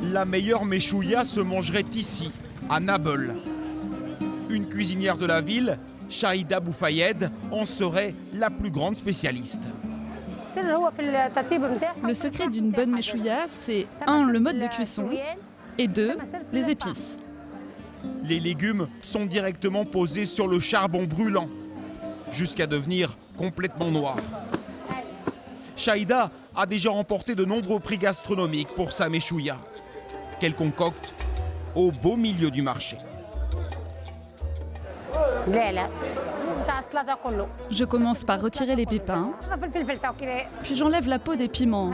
La meilleure méchouia se mangerait ici, à Nabeul. Une cuisinière de la ville, Chahida Boufayed, en serait la plus grande spécialiste. Le secret d'une bonne méchouia, c'est 1. Le mode de cuisson et 2. Les épices. Les légumes sont directement posés sur le charbon brûlant, jusqu'à devenir complètement noirs. Chahida a déjà remporté de nombreux prix gastronomiques pour sa méchouia, qu'elle concocte au beau milieu du marché. Je commence par retirer les pépins, puis j'enlève la peau des piments.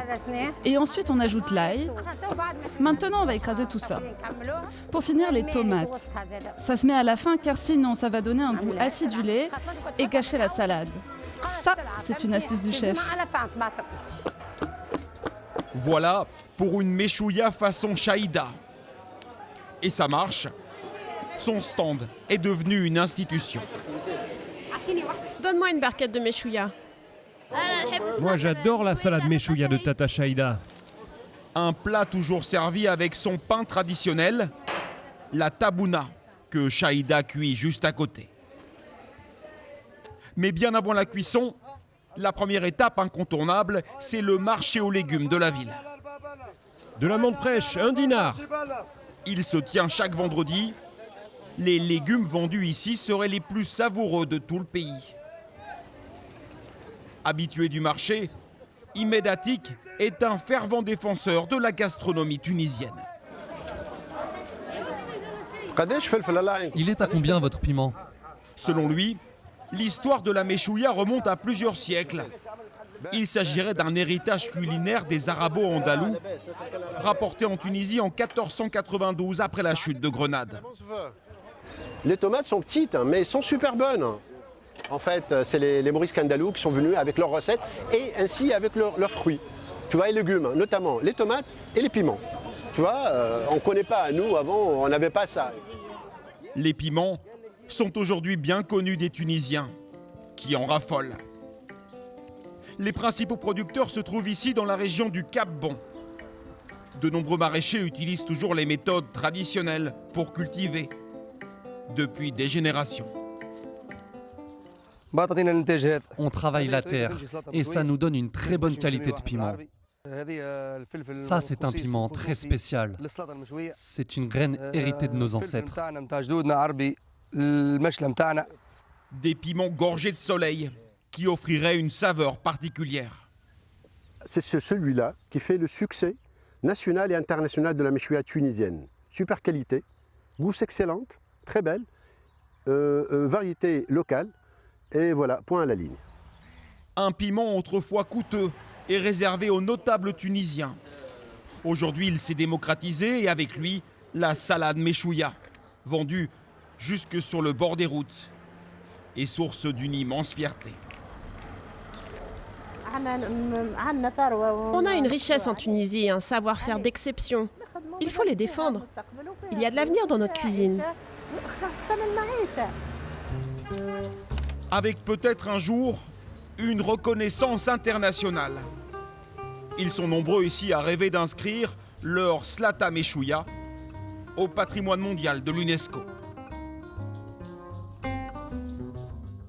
Et ensuite on ajoute l'ail. Maintenant on va écraser tout ça. Pour finir, les tomates. Ça se met à la fin car sinon ça va donner un goût acidulé et gâcher la salade. Ça, c'est une astuce du chef. Voilà pour une méchouia façon Chahida. Et ça marche. Son stand est devenu une institution. Donne-moi une barquette de méchouia. Moi j'adore la salade méchouia de Tata Chahida. Un plat toujours servi avec son pain traditionnel, la tabouna, que Chahida cuit juste à côté. Mais bien avant la cuisson, la première étape incontournable, c'est le marché aux légumes de la ville. De l'amande fraîche, 1 dinar. Il se tient chaque vendredi. Les légumes vendus ici seraient les plus savoureux de tout le pays. Habitué du marché, Imed Atik est un fervent défenseur de la gastronomie tunisienne. Il est à combien votre piment? Selon lui, l'histoire de la méchouia remonte à plusieurs siècles. Il s'agirait d'un héritage culinaire des Arabo-Andalous, rapporté en Tunisie en 1492 après la chute de Grenade. Les tomates sont petites, mais sont super bonnes. En fait, c'est les Maurice Kandalou qui sont venus avec leurs recettes et ainsi avec leurs fruits. Tu vois, les légumes, notamment les tomates et les piments. Tu vois, on ne connaît pas, nous, avant, on n'avait pas ça. Les piments sont aujourd'hui bien connus des Tunisiens, qui en raffolent. Les principaux producteurs se trouvent ici dans la région du Cap Bon. De nombreux maraîchers utilisent toujours les méthodes traditionnelles pour cultiver, depuis des générations. On travaille la terre et ça nous donne une très bonne qualité de piment. Ça, c'est un piment très spécial. C'est une graine héritée de nos ancêtres. Des piments gorgés de soleil qui offriraient une saveur particulière. C'est celui-là qui fait le succès national et international de la méchouia tunisienne. Super qualité, gousse excellente, très belle, variété locale, et voilà, point à la ligne. Un piment autrefois coûteux et réservé aux notables tunisiens. Aujourd'hui, il s'est démocratisé et avec lui, la salade méchouia, vendue jusque sur le bord des routes et source d'une immense fierté. On a une richesse en Tunisie et un savoir-faire d'exception. Il faut les défendre. Il y a de l'avenir dans notre cuisine. Avec peut-être un jour une reconnaissance internationale. Ils sont nombreux ici à rêver d'inscrire leur Slata Méchouia au patrimoine mondial de l'UNESCO.